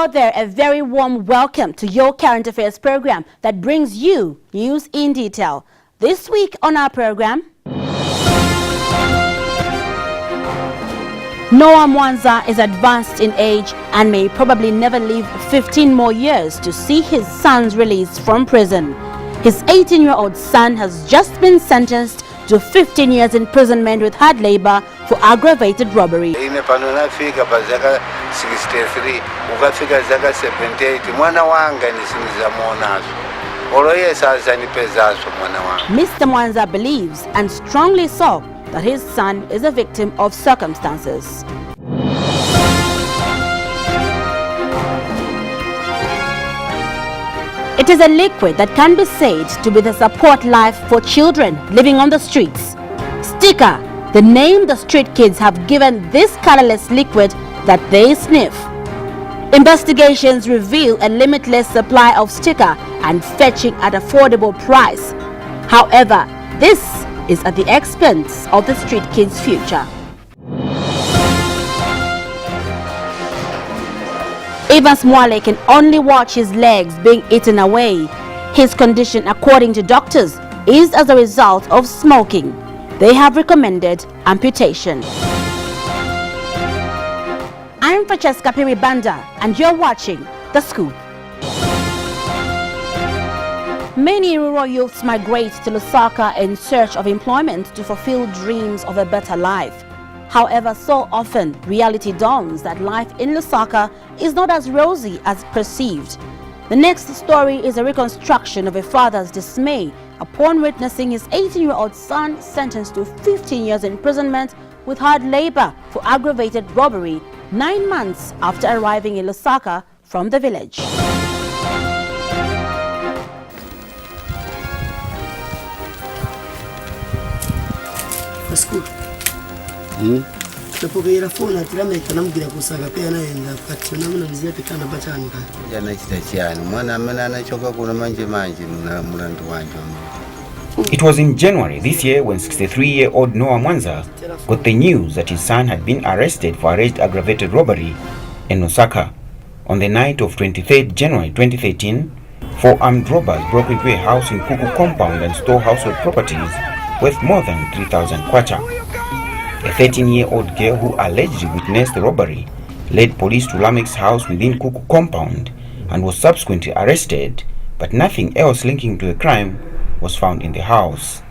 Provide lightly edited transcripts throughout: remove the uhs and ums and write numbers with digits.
Hello there, a very warm welcome to your current affairs program that brings you news in detail. This week on our program, Noah Mwanza is advanced in age and may probably never live 15 more years to see his sons released from prison. His 18-year-old son has just been sentenced to 15 years imprisonment with hard labor for aggravated robbery. Mr. Mwanza believes and strongly so that his son is a victim of circumstances. It is a liquid that can be said to be the support life for children living on the streets. Sticker, the name the street kids have given this colorless liquid that they sniff. Investigations reveal a limitless supply of sticker and fetching at affordable price. However, this is at the expense of the street kids' future. Evans Mwale can only watch his legs being eaten away. His condition, according to doctors, is as a result of smoking. They have recommended amputation. I'm Francesca Piribanda, and you're watching The Scoop. Many rural youths migrate to Lusaka in search of employment to fulfill dreams of a better life. However, so often reality dawns that life in Lusaka is not as rosy as perceived. The next story is a reconstruction of a father's dismay upon witnessing his 18-year-old son sentenced to 15 years imprisonment with hard labor for aggravated robbery 9 months after arriving in Lusaka from the village. School. Tapokera phone atirameka namgira kusaga pena enda kati namuna mziyate kana bachani ka. Yana chitachani mwana amena anachoka kuna manje mulandu wanje. It was in January this year when 63-year-old Noah Mwanza got the news that his son had been arrested for alleged aggravated robbery in Lusaka. On the night of 23rd January 2013, 4 armed robbers broke into a house in Kuku compound and stole household properties worth more than 3,000 kwacha. A 13-year-old girl who allegedly witnessed the robbery led police to Lamek's house within Kuku compound and was subsequently arrested, but nothing else linking to the crime was found in the house.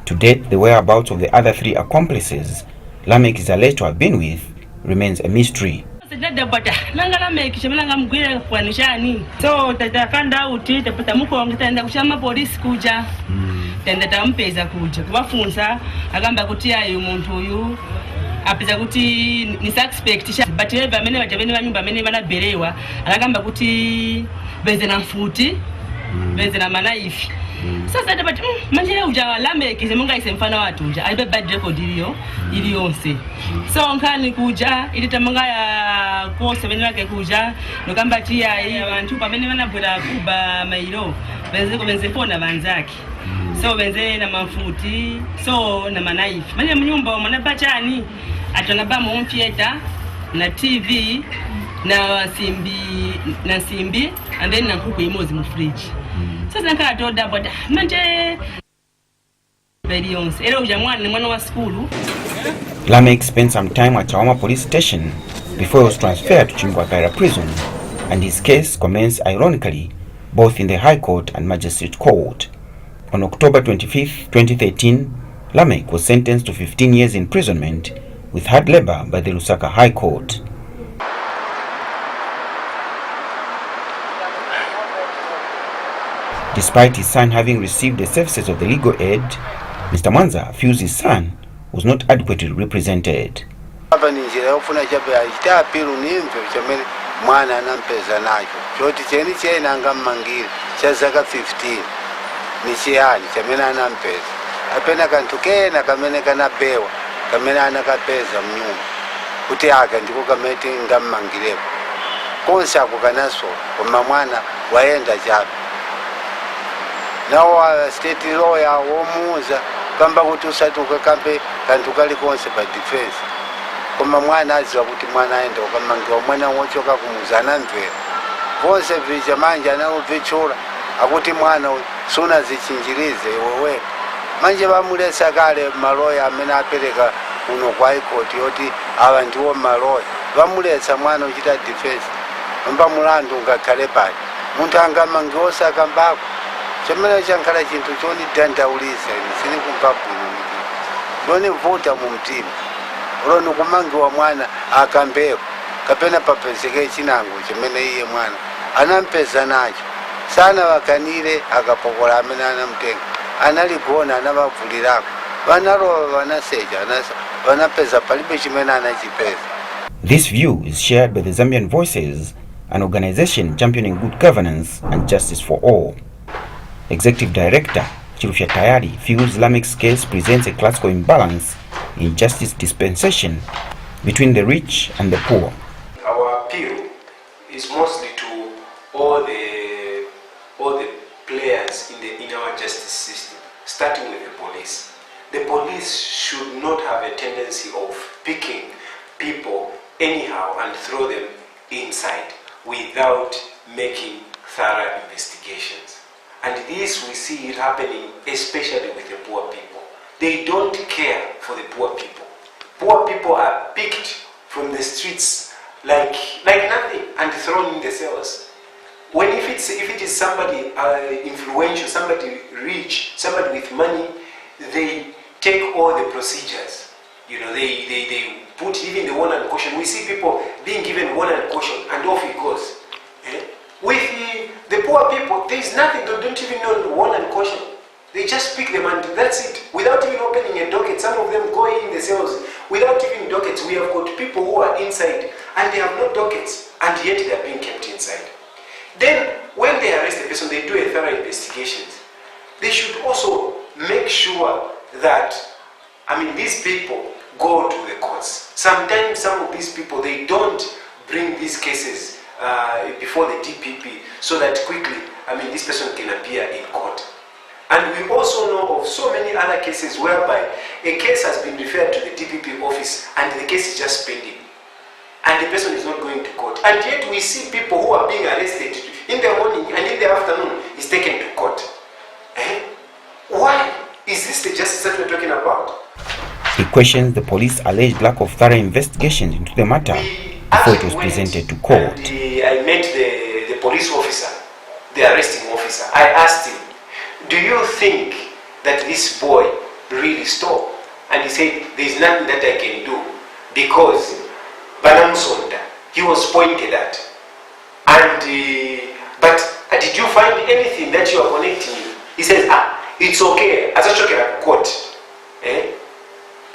To date, the whereabouts of the other 3 accomplices Lamek is alleged to have been with remains a mystery. So tatakanda uti tapata muko ngitaenda kushama polisi kuja tenda tampeza kuja kubafunza agamba kuti ayo muntu uyu apeza kuti ni suspect but eba mene bajabene banyumba mene banaberewa agamba kuti benze na mfuti benze na manaifi. Sasa tapata manje uja Lamek semunga isemfana watu uja aibe bad record iliyonse. So nkani kuja ilitamanga ya ko 7 wake kuja nokamba tia abantu pamene banabwera kuba mailo benze pona banzaki. So benze na mafuti so na manaifi manje mnyumba mwana bachani atonaba mu theater na TV na simbi and then na kuku imozi mu fridge. Sasa nkala toda boda manje Belionce era uja mwana wa school. Lamek spent some time at Chawama police station before he was transferred to Chimbwakaira prison, and his case commenced ironically both in the High Court and Magistrate Court. On October 25, 2013, Lamek was sentenced to 15 years imprisonment with hard labor by the Lusaka High Court. Despite his son having received the services of the legal aid, Mr. Mwanza feels his son was not adequately represented. Mwana anampeza nacho choti cheni chena ngammangira chazaka 15 ni chiani chamena anampeza apena kantu kena kamene kanapewa kamena anakapeza mnyumba kuti aka ndiko kamete ngammangireko konse ako kanaso koma mwana waenda chabe nawo state lawyer womuza kamba kuti usatuka kampe kantu kali konse pa defense koma mwana aziwa kuti mwana aenda ukamangiwa mwana wochoka kumuzana mvera vose vicha manje anauvichura akuti mwana suna zichinjirize iwewe manje vamulesa kale maloya amene apereka uno kwa ikoti yoti ava ndiwo maloya vamulesa mwana uchita defense mba mulandu ngakhale pali munthu angamangiwa osakambako chimene chankhala chinthu chonidandaulisa sini kumva bwino ndonivuta mu mtima ulo nikumangiwa mwana akambeko kapena papezeke chinango chimene iye mwana anampeza nacho sana vakanire akapokola amene anamtenga analigona anavavulirako vanalowa vanaseja vanapeza palibe chimene anachipeza. This view is shared by the Zambian Voices, an organization championing good governance and justice for all. Executive Director Chilufya Tayari feels Lamek's case presents a classical imbalance in justice dispensation between the rich and the poor. Our appeal is mostly to all the players in our justice system, starting with the police. The police should not have a tendency of picking people anyhow and throw them inside without making thorough investigations. And this we see it happening especially with the poor people. They don't care for the poor people. Poor people are picked from the streets like nothing and thrown in the cells. When if it is somebody influential, somebody rich, somebody with money, they take all the procedures. You know, they put even the warrant and caution. We see people being given warrant and caution and off it goes. With the poor people, there is nothing. They don't even know the warrant and caution. They just pick them and that's it. Without even opening a docket, some of them go in the cells without even dockets. We have got people who are inside and they have no dockets and yet they are being kept inside. Then, when they arrest a person, they do a thorough investigation. They should also make sure that, these people go to the courts. Sometimes some of these people, they don't bring these cases before the DPP so that quickly, this person can appear in court. And we also know of so many other cases whereby a case has been referred to the DPP office and the case is just pending. And the person is not going to court. And yet we see people who are being arrested in the morning and in the afternoon is taken to court. Why is this the justice that we're talking about? He questions the police's alleged lack of thorough investigations into the matter before it was presented to court. I met the police officer, the arresting officer. I asked him, do you think that this boy really stole? And he said, there's nothing that I can do because Banamsonda, he was pointed at. And, but did you find anything that you are connecting you? He says, it's okay, as a chokera court.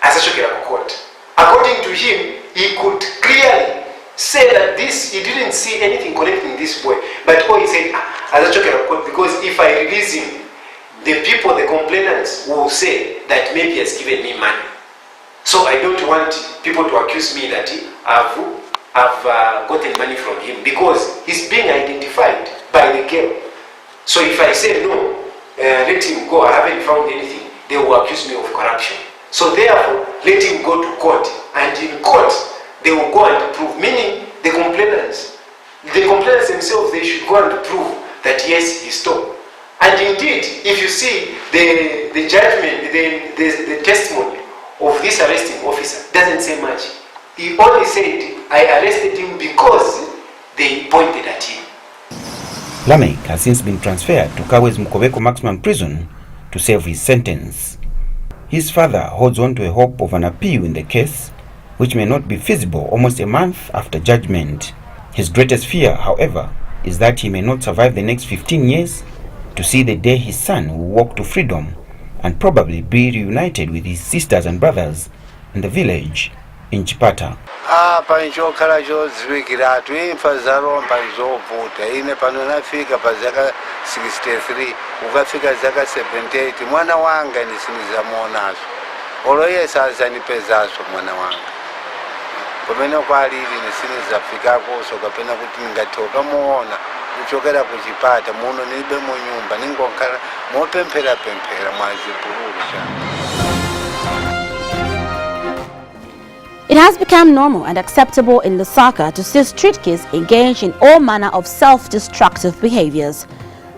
As a chokera court. According to him, he could clearly say that he didn't see anything connecting this boy. But he said, as a chokera court, because if I release him, the people, the complainants will say that maybe he has given me money. So I don't want people to accuse me that I've gotten money from him because he's being identified by the girl. So if I say no, let him go, I haven't found anything, they will accuse me of corruption. So therefore, let him go to court. And in court, they will go and prove, meaning the complainants themselves, they should go and prove that yes, he stole. And indeed, if you see the judgment, the testimony of this arresting officer doesn't say much. He only said, I arrested him because they pointed at him. Lamek has since been transferred to Kawe's Mukobeko Maximum Prison to serve his sentence. His father holds on to a hope of an appeal in the case, which may not be feasible almost a month after judgment. His greatest fear, however, is that he may not survive the next 15 years to see the day his son will walk to freedom and probably be reunited with his sisters and brothers in the village in Chipata. Panchokala zvikwira imfa zaromba zovuta ine pano nafika pazaka 63 ukafika zaka 78 mwana wanga nisinizamuonazo olo yese azanipezazo mwana wanga pamene kwalili nisinizafikako kapena kuti ningatoka muona kuchokera kuchipata muno nibe mu nyumba ningonkhala mopemphera mwazipululu cha. It has become normal and acceptable in Lusaka to see street kids engage in all manner of self-destructive behaviors.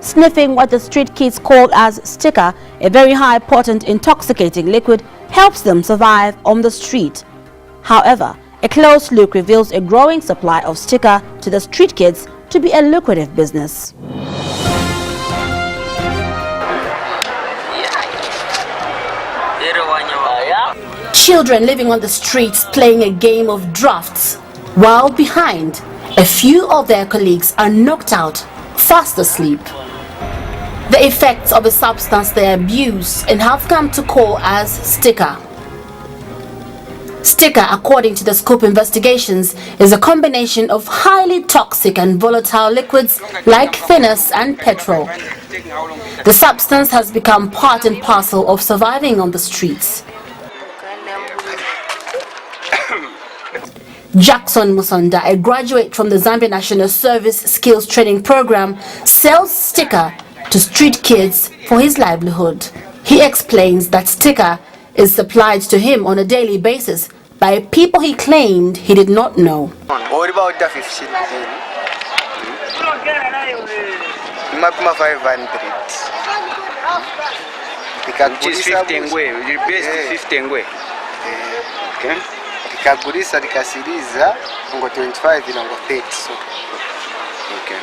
Sniffing what the street kids call as sticker, a very high potent intoxicating liquid, helps them survive on the street. However, a close look reveals a growing supply of sticker to the street kids to be a lucrative business. Children living on the streets playing a game of drafts, while behind, a few of their colleagues are knocked out, fast asleep. The effects of a substance they abuse and have come to call as sticker. Sticker, according to the Scoop investigations, is a combination of highly toxic and volatile liquids like thinners and petrol. The substance has become part and parcel of surviving on the streets. Jackson Musonda, a graduate from the Zambia National Service Skills Training Program, sells sticker to street kids for his livelihood. He explains that sticker is supplied to him on a daily basis by people he claimed he did not know. What about the 15? Mapima 500. Which is 15 way, the best 15 way. Okay. Ikagurisa likasiriza ngo 25 na ngo 30 so. Okay.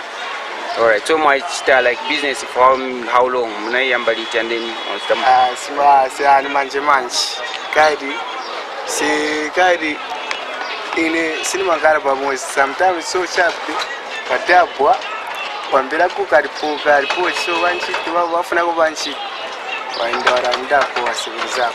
Alright, so much start like business for how long? Munayamba it and then on sima se ani manje. Kaidi ine sinima karaba mo sometimes so sharp patapwa kwambira kukaripuka so banchi bafuna ko banchi waindora ndako wasibiriza.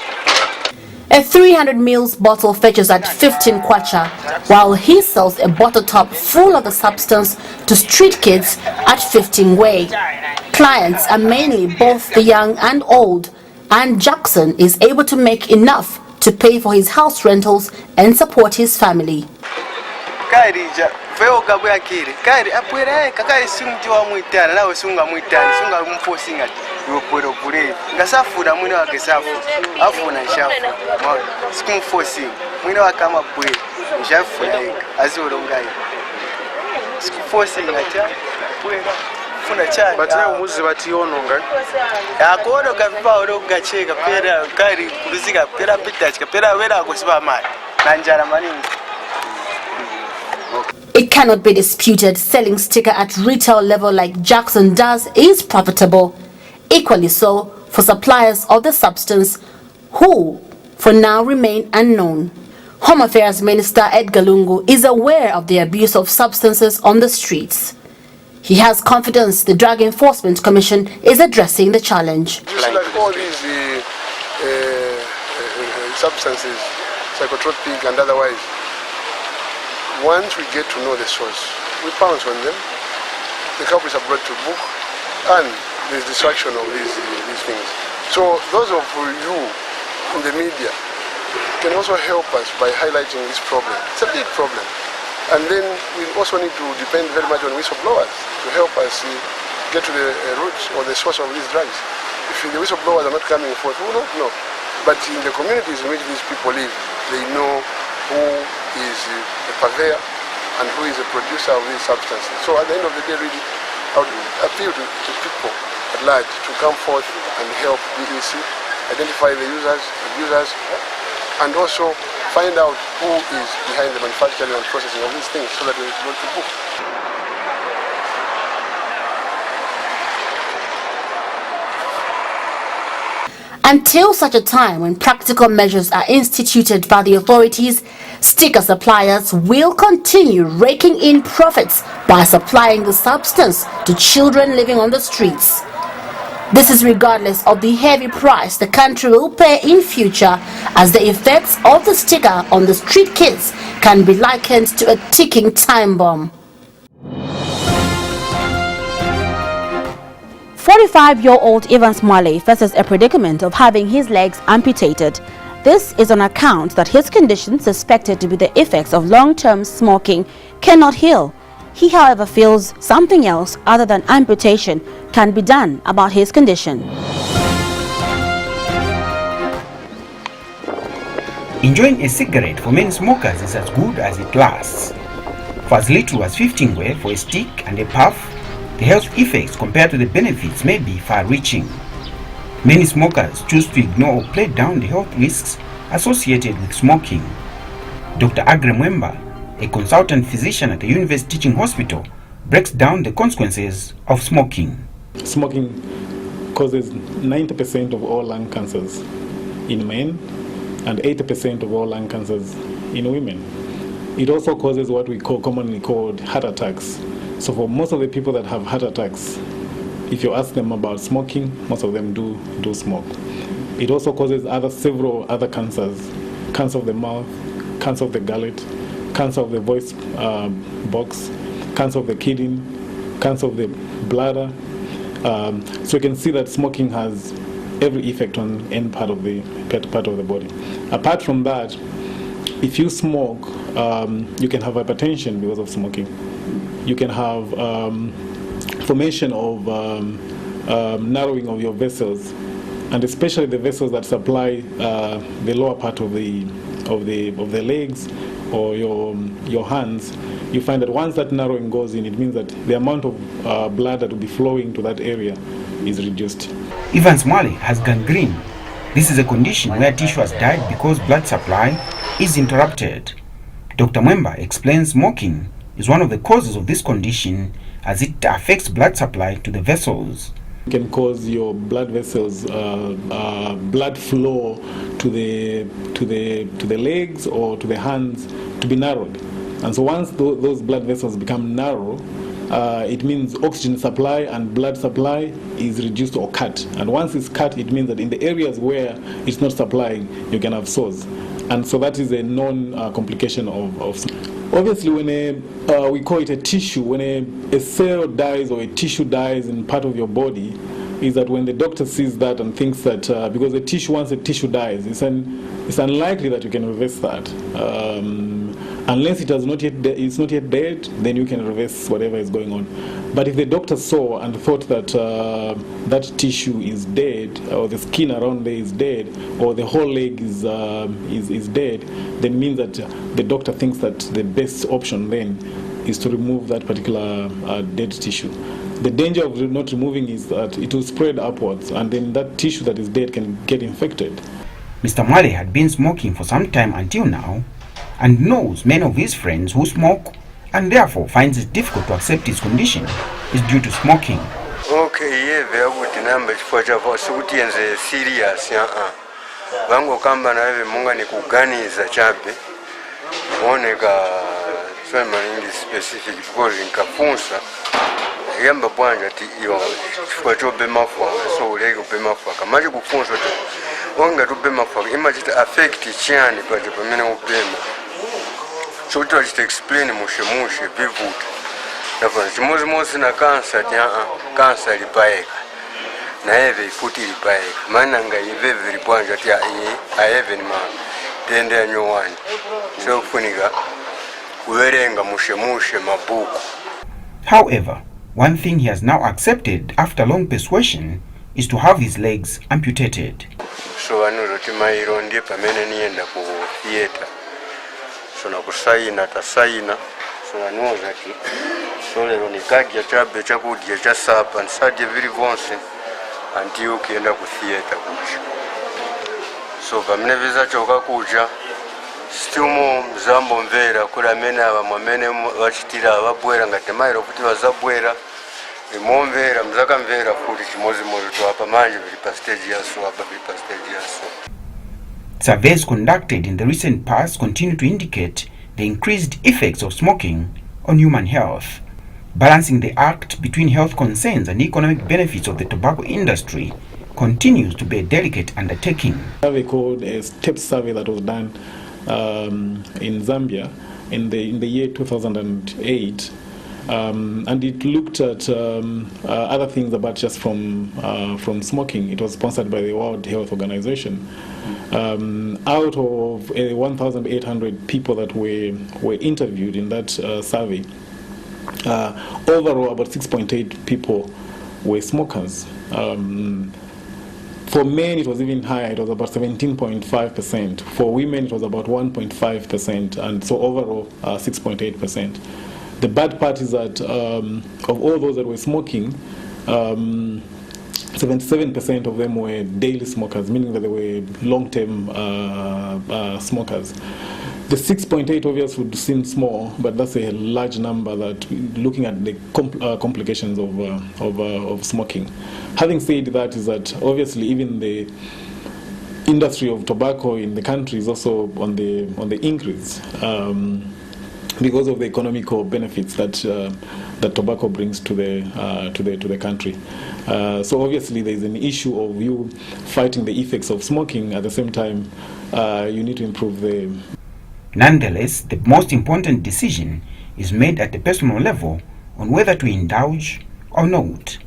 A 300 ml bottle fetches at 15 kwacha, while he sells a bottle top full of the substance to street kids at 15 way. Clients are mainly both the young and old, and Jackson is able to make enough to pay for his house rentals and support his family. Veo kabwe akiri kari apwera kakari sumjwa muitana nawe sunga muitana sunga mfosinga yoporo pure ngasafura mwine wake safu afuna nshafu sikumfosi mwine wakama pwe nshafu azoronga sikufosinga cha pwe funa cha batna umuzi bationonga akono kavipa oronga cheka pera kari kuruzika pera pitachika pera wera akosiba mali nanjara maningi. It cannot be disputed selling sticker at retail level like Jackson does is profitable. Equally so for suppliers of the substance who, for now, remain unknown. Home Affairs Minister Edgar Lungu is aware of the abuse of substances on the streets. He has confidence the Drug Enforcement Commission is addressing the challenge. Like all these substances, psychotropic and otherwise, once we get to know the source, we pounce on them, the culprits are brought to book, and there's destruction of these things. So those of you in the media can also help us by highlighting this problem. It's a big problem. And then we also need to depend very much on whistleblowers to help us get to the root or the source of these drugs. If the whistleblowers are not coming forth, we will not know. But in the communities in which these people live, they know who is the purveyor and who is the producer of these substances. So at the end of the day, really, I would appeal to people at large to come forth and help DEC, identify the users, abusers, and also find out who is behind the manufacturing and processing of these things so that we are able to book. Until such a time when practical measures are instituted by the authorities, sticker suppliers will continue raking in profits by supplying the substance to children living on the streets. This is regardless of the heavy price the country will pay in future, as the effects of the sticker on the street kids can be likened to a ticking time bomb. 45-year-old Evans Mwale faces a predicament of having his legs amputated. This is on account that his condition, suspected to be the effects of long-term smoking, cannot heal. He, however, feels something else other than amputation can be done about his condition. Enjoying a cigarette for many smokers is as good as it lasts. For as little as 15 ngwe for a stick and a puff, the health effects compared to the benefits may be far-reaching. Many smokers choose to ignore or play down the health risks associated with smoking. Dr. Agre Mwemba, a consultant physician at the University Teaching Hospital, breaks down the consequences of smoking. Smoking causes 90% of all lung cancers in men and 80% of all lung cancers in women. It also causes what we commonly called heart attacks. So for most of the people that have heart attacks, if you ask them about smoking, most of them do smoke. It also causes several other cancers: cancer of the mouth, cancer of the gullet, cancer of the voice box, cancer of the kidney, cancer of the bladder. So you can see that smoking has every effect on any part of the body. Apart from that, if you smoke, you can have hypertension because of smoking. You can have formation of narrowing of your vessels, and especially the vessels that supply the lower part of the legs or your hands. You find that once that narrowing goes in, it means that the amount of blood that will be flowing to that area is reduced. Evans Mwale has gangrene. This is a condition where tissue has died because blood supply is interrupted. Dr. Mwemba explains smoking is one of the causes of this condition as it affects blood supply to the vessels. It can cause your blood vessels, blood flow to the legs or to the hands to be narrowed. And so once those blood vessels become narrow, it means oxygen supply and blood supply is reduced or cut. And once it's cut, it means that in the areas where it's not supplying, you can have sores. And so that is a known complication of. Obviously, when we call it a tissue, when a cell dies or a tissue dies in part of your body, is that when the doctor sees that and thinks that because once a tissue dies, it's unlikely that you can reverse that. Unless it's not yet dead, then you can reverse whatever is going on. But if the doctor saw and thought that that tissue is dead, or the skin around there is dead, or the whole leg is dead, then it means that the doctor thinks that the best option then is to remove that particular dead tissue. The danger of not removing is that it will spread upwards, and then that tissue that is dead can get infected. Mr. Mwale had been smoking for some time until now, and knows many of his friends who smoke, and therefore finds it difficult to accept his condition is due to smoking. Okay, yeah, very good number for Javuti and the serious. Bango kamba na wewe munga ni kuganiza chape. Oneka swema in specific because nikafunza. Yamba bwanja ti iyo kwa jobe mafwa so lego be mafwa kamaje kufunza tu. Onga tu be mafwa imagine affect chani kwa jobe mena ubema. So to just explain mushe bivuta. Na chimozi na cancer cancer lipaeka. Na eve ifuti lipaeka. Maana nga eve ribwanja tia eve ni ma tende nyowani. So kufunika kuwerenga mushe mabuku. However, one thing he has now accepted after long persuasion is to have his legs amputated. So anuroti mairo ndiye pamene nienda ku theater. So na kusaina tasaina so anuza ki so lero nikajja chabe chakudya cha sapa nsadye vili vonse anti ukienda ku theater kuja. So pamene viza choka kuja still mo mzambo mvera kula mena abamwamene wachitira ababwera ngati mairo kuti bazabwera imomvera mzaka mvera kuti chimozi to apa manje vili pa stage yaso apa vili pa stage yaso. Surveys conducted in the recent past continue to indicate the increased effects of smoking on human health. Balancing the act between health concerns and economic benefits of the tobacco industry continues to be a delicate undertaking. A survey called a STEP survey that was done in Zambia in the year 2008, and it looked at other things about just from smoking. It was sponsored by the World Health Organization. Out of 1,800 people that were interviewed in that survey, overall about 6.8 people were smokers. 4 For men, it was even higher. It was about 17.5%. For women, it was about 1.5%, and so overall, 6.8%. The bad part is that of all those that were smoking, 77% of them were daily smokers, meaning that they were long-term smokers. The 6.8 obviously would seem small, but that's a large number that looking at the complications of smoking. Having said that, is that obviously even the industry of tobacco in the country is also on the increase because of the economical benefits that that tobacco brings to the country. So obviously there is an issue of you fighting the effects of smoking. At the same time, you need to improve the. Nonetheless, the most important decision is made at the personal level on whether to indulge or not.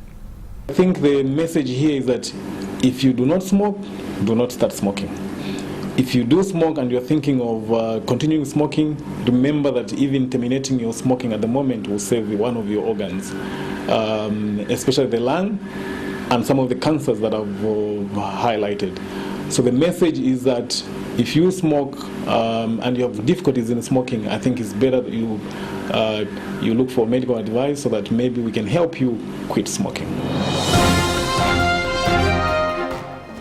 I think the message here is that if you do not smoke, do not start smoking. If you do smoke and you're thinking of continuing smoking, remember that even terminating your smoking at the moment will save one of your organs, especially the lung and some of the cancers that I've highlighted. So the message is that if you smoke and you have difficulties in smoking, I think it's better that you look for medical advice so that maybe we can help you quit smoking.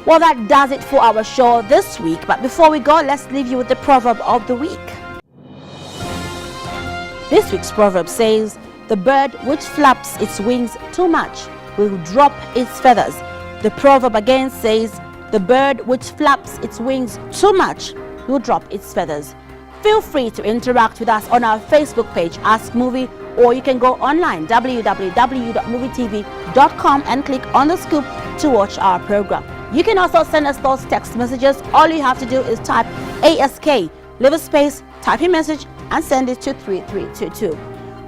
Well, that does it for our show this week. But before we go, let's leave you with the proverb of the week. This week's proverb says, "The bird which flaps its wings too much will drop its feathers." The proverb again says, "The bird which flaps its wings too much will drop its feathers." Feel free to interact with us on our Facebook page, Ask Movie, or you can go online, www.movietv.com, and click on the scoop to watch our program. You can also send us those text messages. All you have to do is type ASK, leave a space, type your message, and send it to 3322.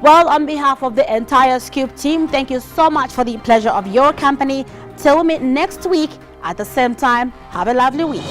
Well, on behalf of the entire Scoop team, thank you so much for the pleasure of your company. Till we meet next week at the same time, have a lovely week.